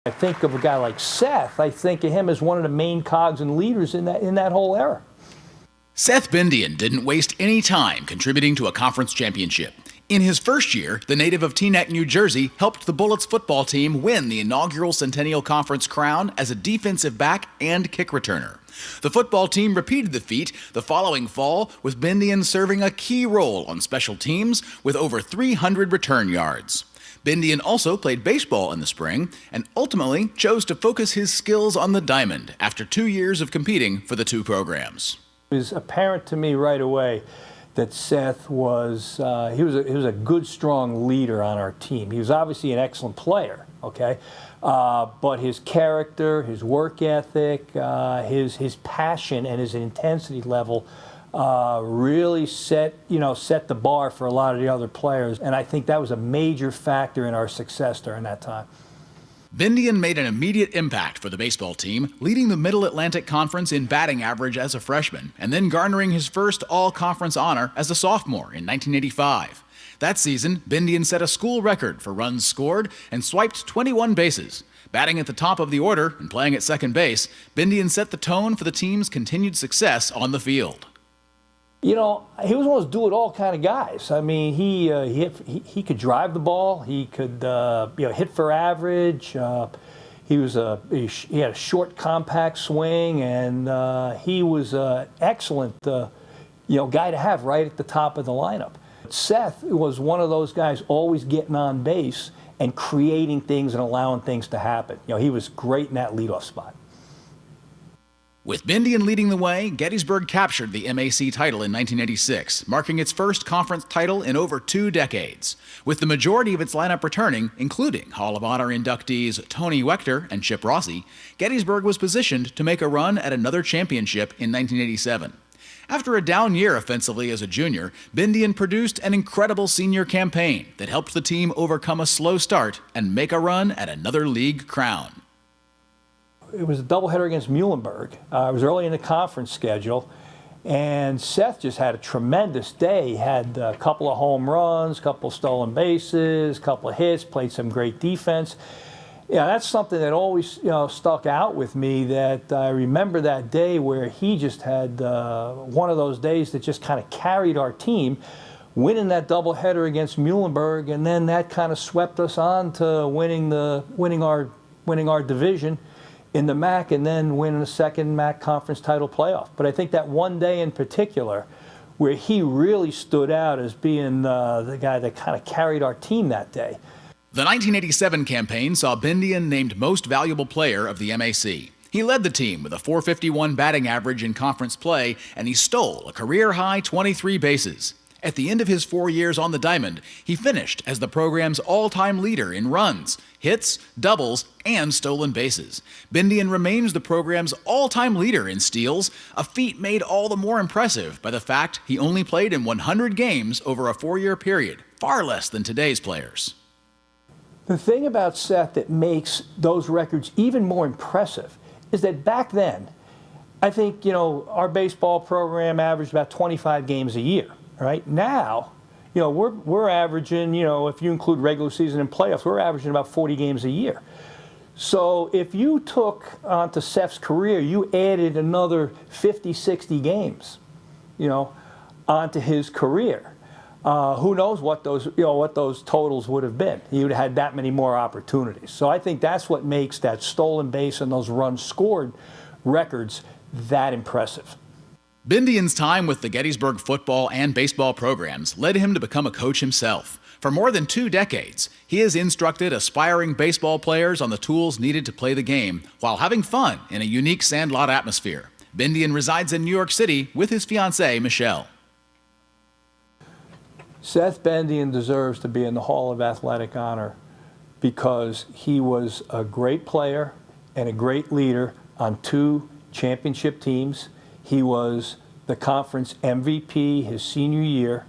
I think of a guy like Seth. I think of him as one of the main cogs and leaders in that whole era. Seth Bendian didn't waste any time contributing to a conference championship. In his first year, the native of Teaneck, New Jersey, helped the Bullets football team win the inaugural Centennial Conference crown as a defensive back and kick returner. The football team repeated the feat the following fall, with Bendian serving a key role on special teams with over 300 return yards. Bendian also played baseball in the spring and ultimately chose to focus his skills on the diamond after 2 years of competing for the two programs. It was apparent to me right away that Seth was he was a good, strong leader on our team. He was obviously an excellent player, okay, but his character, his work ethic, his passion, and his intensity level really set the bar for a lot of the other players, and I think that was a major factor in our success during that time. Bendian made an immediate impact for the baseball team, leading the Middle Atlantic Conference in batting average as a freshman, and then garnering his first all-conference honor as a sophomore in 1985. That season, Bendian set a school record for runs scored and swiped 21 bases. Batting at the top of the order and playing at second base, Bendian set the tone for the team's continued success on the field. You know, he was one of those do-it-all kind of guys. I mean, he could drive the ball. He could hit for average. He had a short, compact swing, and he was an excellent guy to have right at the top of the lineup. Seth was one of those guys always getting on base and creating things and allowing things to happen. You know, he was great in that leadoff spot. With Bendian leading the way, Gettysburg captured the MAC title in 1986, marking its first conference title in over 2 decades. With the majority of its lineup returning, including Hall of Honor inductees Tony Wechter and Chip Rossi, Gettysburg was positioned to make a run at another championship in 1987. After a down year offensively as a junior, Bendian produced an incredible senior campaign that helped the team overcome a slow start and make a run at another league crown. It was a doubleheader against Muhlenberg. It was early in the conference schedule, and Seth just had a tremendous day. He had a couple of home runs, a couple of stolen bases, a couple of hits, played some great defense. Yeah, that's something that always stuck out with me, that I remember that day where he just had one of those days that just kind of carried our team, winning that doubleheader against Muhlenberg, and then that kind of swept us on to winning our division in the MAC, and then winning the second MAC conference title playoff. But I think that one day in particular, where he really stood out as being the guy that kind of carried our team that day. The 1987 campaign saw Bendian named Most Valuable Player of the MAC. He led the team with a .451 batting average in conference play, and he stole a career-high 23 bases. At the end of his 4 years on the diamond, he finished as the program's all-time leader in runs, hits, doubles, and stolen bases. Bendian remains the program's all-time leader in steals, a feat made all the more impressive by the fact he only played in 100 games over a 4-year period, far less than today's players. The thing about Seth that makes those records even more impressive is that back then, I think, our baseball program averaged about 25 games a year. Right now, we're averaging, if you include regular season and playoffs, we're averaging about 40 games a year. So if you took onto Seth's career, you added another 50, 60 games, onto his career. Who knows what those totals would have been? He would have had that many more opportunities. So I think that's what makes that stolen base and those runs scored records that impressive. Bendian's time with the Gettysburg football and baseball programs led him to become a coach himself. For more than 2 decades, he has instructed aspiring baseball players on the tools needed to play the game while having fun in a unique sandlot atmosphere. Bendian resides in New York City with his fiancée, Michelle. Seth Bendian deserves to be in the Hall of Athletic Honor because he was a great player and a great leader on 2 championship teams. He was the conference MVP his senior year,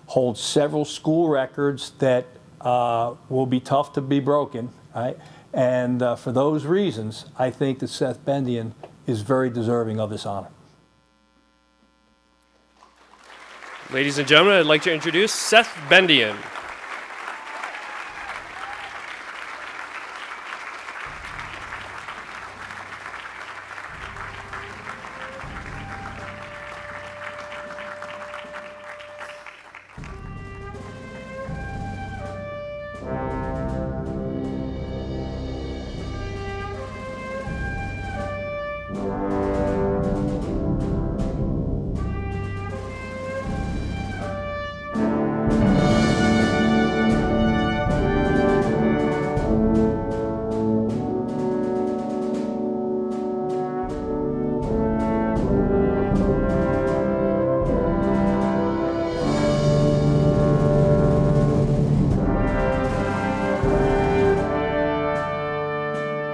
holds several school records that will be tough to be broken, right? And for those reasons, I think that Seth Bendian is very deserving of this honor. Ladies and gentlemen, I'd like to introduce Seth Bendian.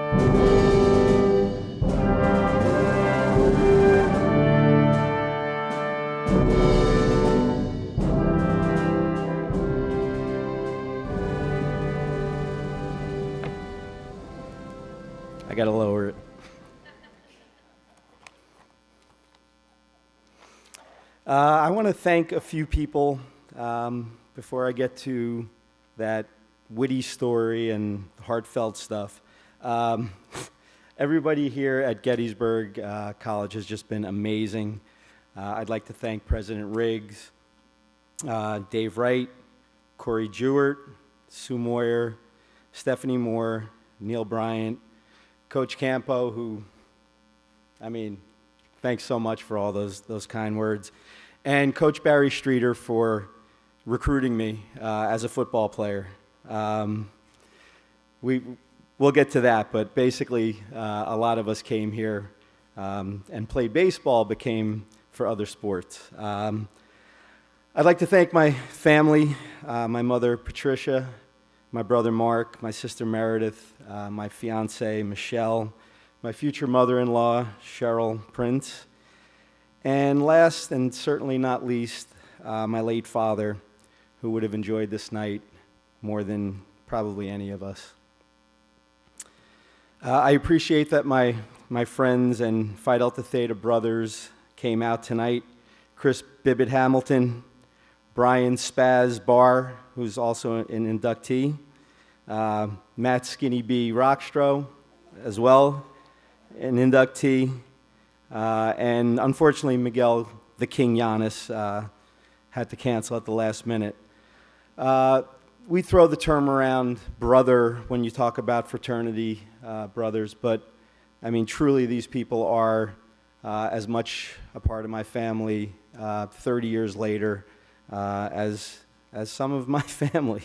I gotta lower it. I want to thank a few people before I get to that witty story and heartfelt stuff. Everybody here at Gettysburg College has just been amazing. I'd like to thank President Riggs, Dave Wright, Corey Jewett, Sue Moyer, Stephanie Moore, Neil Bryant, Coach Campo, who, thanks so much for all those kind words, and Coach Barry Streeter for recruiting me as a football player. We'll get to that, but basically a lot of us came here and played baseball, but came for other sports. I'd like to thank my family, my mother Patricia, my brother Mark, my sister Meredith, my fiance Michelle, my future mother-in-law Cheryl Prince, and last and certainly not least, my late father, who would have enjoyed this night more than probably any of us. I appreciate that my friends and Phi Delta Theta brothers came out tonight. Chris Bibbett Hamilton, Brian Spaz Barr, who's also an inductee, Matt Skinny B. Rockstro as well, an inductee, and unfortunately Miguel the King Giannis had to cancel at the last minute. We throw the term around brother when you talk about fraternity brothers, but truly these people are as much a part of my family 30 years later as some of my family.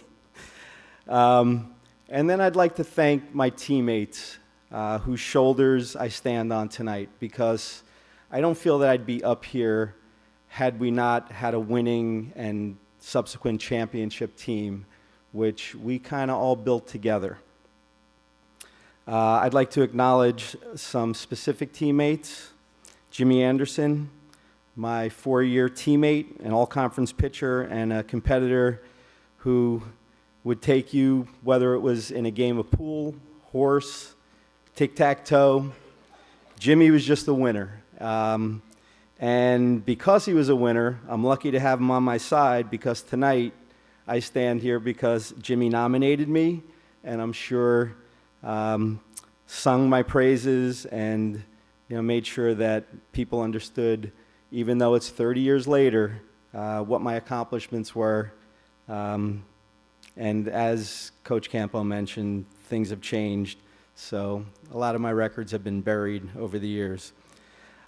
And then I'd like to thank my teammates whose shoulders I stand on tonight, because I don't feel that I'd be up here had we not had a winning and subsequent championship team, which we kind of all built together. I'd like to acknowledge some specific teammates. Jimmy Anderson, my 4-year teammate, an all-conference pitcher and a competitor who would take you, whether it was in a game of pool, horse, tic-tac-toe. Jimmy was just a winner. And because he was a winner, I'm lucky to have him on my side, because tonight I stand here because Jimmy nominated me, and I'm sure sung my praises and made sure that people understood, even though it's 30 years later, what my accomplishments were. And as Coach Campo mentioned, things have changed, so a lot of my records have been buried over the years.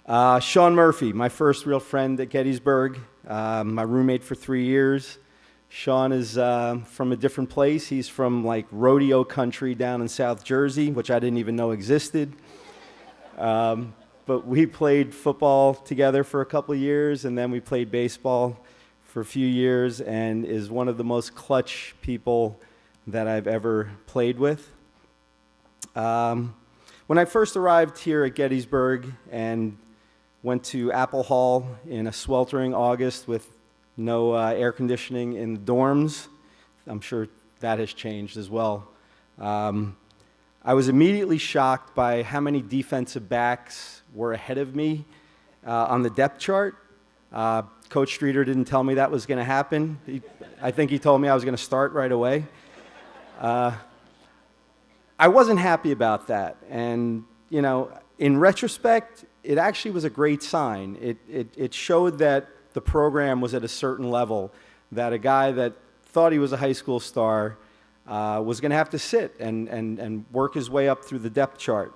Sean Murphy, my first real friend at Gettysburg, my roommate for 3 years. Sean is from a different place. He's from like rodeo country down in South Jersey, which I didn't even know existed. But we played football together for a couple of years, and then we played baseball for a few years, and is one of the most clutch people that I've ever played with. When I first arrived here at Gettysburg and went to Apple Hall in a sweltering August with no air conditioning in the dorms, I'm sure that has changed as well. I was immediately shocked by how many defensive backs were ahead of me on the depth chart. Coach Streeter didn't tell me that was going to happen. I think he told me I was going to start right away. I wasn't happy about that. And, in retrospect, it actually was a great sign. It showed that the program was at a certain level, that a guy that thought he was a high school star was going to have to sit and work his way up through the depth chart.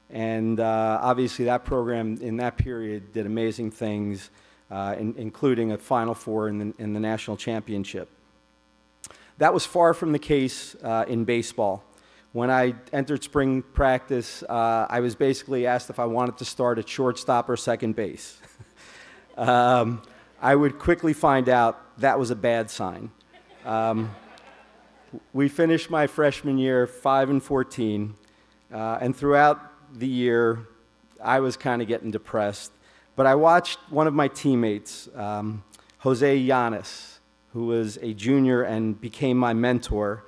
And obviously that program in that period did amazing things, including a Final Four in the national championship. That was far from the case in baseball. When I entered spring practice, I was basically asked if I wanted to start at shortstop or second base. I would quickly find out that was a bad sign. We finished my freshman year 5-14, And throughout the year, I was kind of getting depressed. But I watched one of my teammates, Jose Yanis, who was a junior and became my mentor,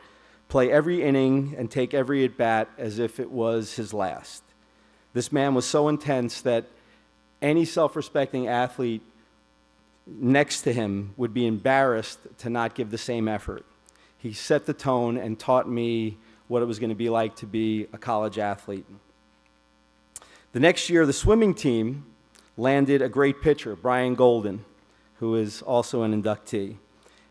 play every inning and take every at-bat as if it was his last. This man was so intense that any self-respecting athlete next to him would be embarrassed to not give the same effort. He set the tone and taught me what it was going to be like to be a college athlete. The next year, the swimming team landed a great pitcher, Brian Golden, who is also an inductee.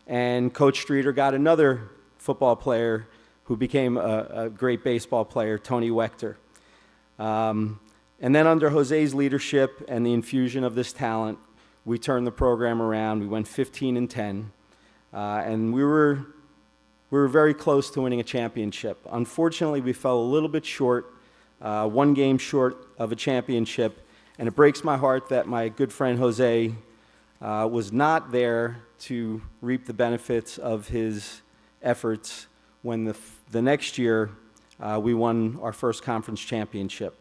And Coach Streeter got another football player who became a great baseball player, Tony Wechter. And then under Jose's leadership and the infusion of this talent, we turned the program around. We went 15-10, and we were very close to winning a championship. Unfortunately, we fell a little bit short, one game short of a championship, and it breaks my heart that my good friend Jose was not there to reap the benefits of his efforts when the next year we won our first conference championship.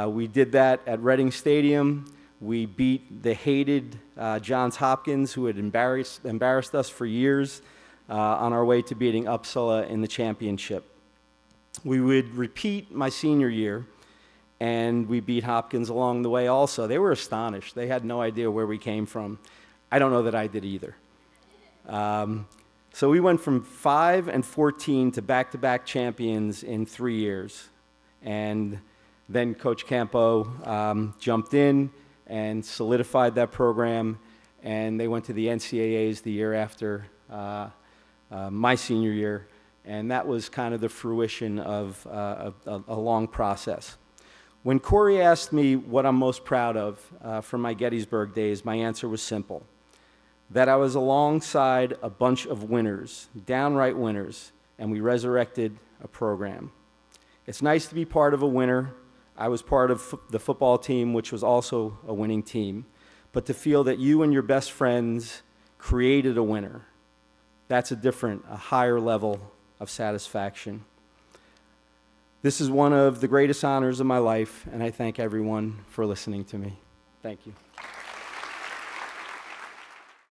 We did that at Reading Stadium. We beat the hated Johns Hopkins, who had embarrassed us for years, on our way to beating Uppsala in the championship. We would repeat my senior year, and we beat Hopkins along the way also. They were astonished. They had no idea where we came from. I don't know that I did either. So we went from 5-14 to back-to-back champions in 3 years. And then Coach Campo jumped in and solidified that program, and they went to the NCAAs the year after my senior year, and that was kind of the fruition of a long process. When Corey asked me what I'm most proud of from my Gettysburg days, my answer was simple: that I was alongside a bunch of winners, downright winners, and we resurrected a program. It's nice to be part of a winner. I was part of the football team, which was also a winning team. But to feel that you and your best friends created a winner, that's a higher level of satisfaction. This is one of the greatest honors of my life, and I thank everyone for listening to me. Thank you.